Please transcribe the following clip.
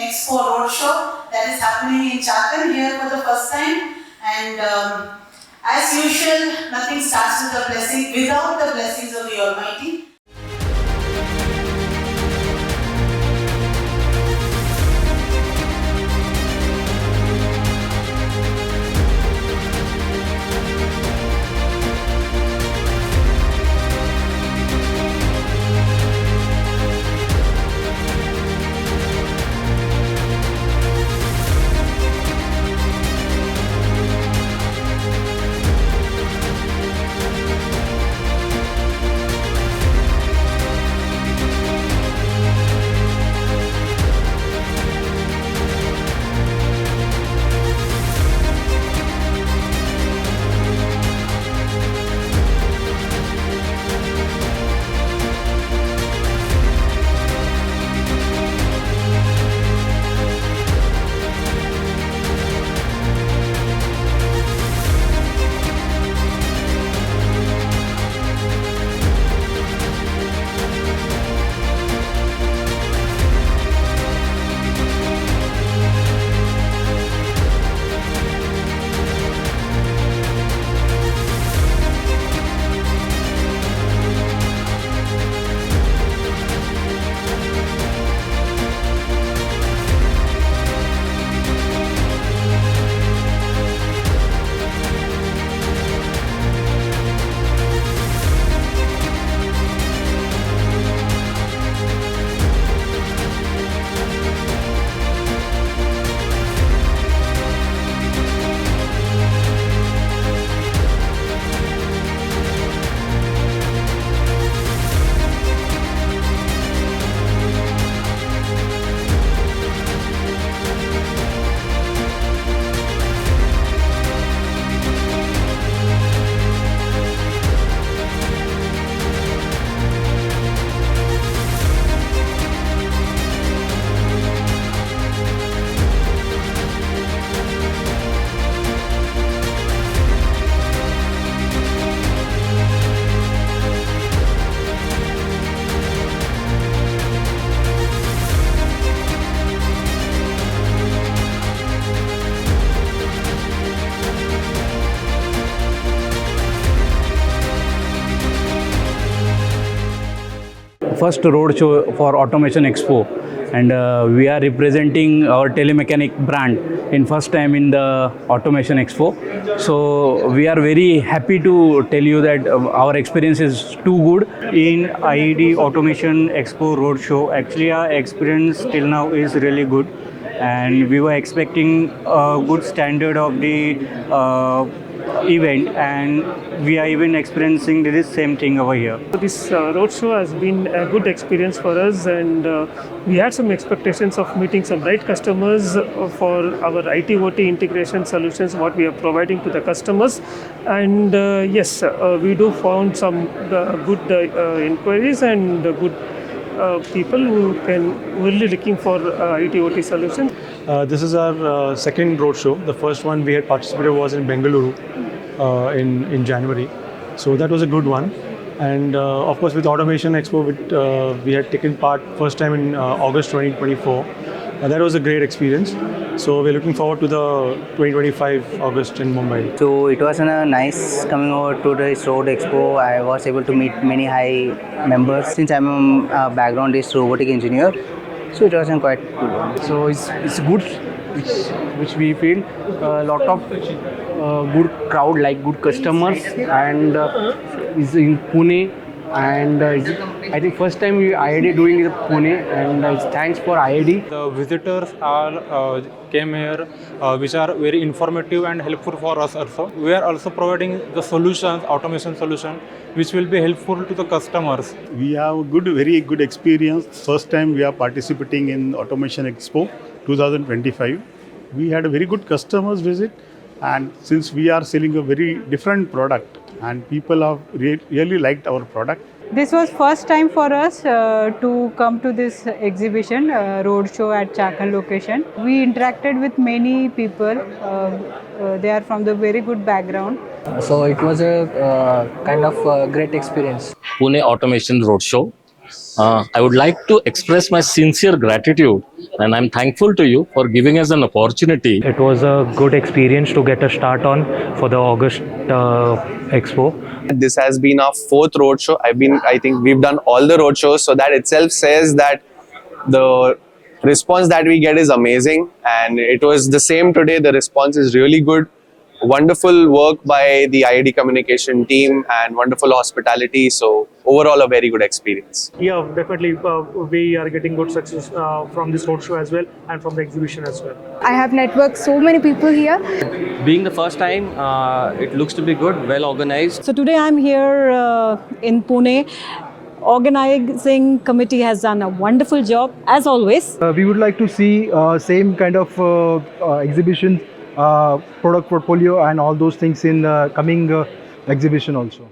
Expo Roadshow that is happening in Chakan here for the first time. And as usual, nothing starts with a blessing without the blessings of the Almighty. First roadshow for Automation Expo, and we are representing our telemechanic brand in first time in the Automation Expo. So we are very happy to tell you that our experience is too good. In IED Automation Expo Roadshow, actually our experience till now is really good, and we were expecting a good standard of the event, and we are even experiencing this same thing over here. This roadshow has been a good experience for us, and we had some expectations of meeting some right customers for our IT/OT integration solutions, what we are providing to the customers. And yes, we do found some good inquiries and good people who can really looking for IT/OT solutions. This is our second roadshow. The first one we had participated was in Bengaluru in January. So that was a good one. And of course with Automation Expo, we had taken part first time in August 2024. That was a great experience. So we're looking forward to the 2025 August in Mumbai. So it was nice coming over to this Road Expo. I was able to meet many high members since I'm background is robotic engineer. So it was a quite good one. So it's good, which we feel a lot of good crowd, like good customers, and is in Pune. And I think first time IID doing it in Pune, and thanks for IID. The visitors came here, which are very informative and helpful for us also. We are also providing the solutions, automation solution, which will be helpful to the customers. We have very good experience. First time we are participating in Automation Expo 2025. We had a very good customers visit, and since we are selling a very different product, and people have really liked our product. This was first time for us to come to this exhibition, roadshow at Chakan location. We interacted with many people. They are from the very good background. So it was a kind of great experience. Pune Automation Roadshow. I would like to express my sincere gratitude, and I'm thankful to you for giving us an opportunity. It was a good experience to get a start on for the August Expo. This has been our fourth roadshow. I think we've done all the roadshows, so that itself says that the response that we get is amazing. And it was the same today. The response is really good. Wonderful work by the IID communication team and wonderful hospitality. So overall, a very good experience. Yeah, definitely. We are getting good success from this roadshow as well and from the exhibition as well. I have networked so many people here. Being the first time, it looks to be good, well organized. So today I'm here in Pune. Organizing committee has done a wonderful job as always. We would like to see same kind of exhibition, product portfolio and all those things in coming exhibition also.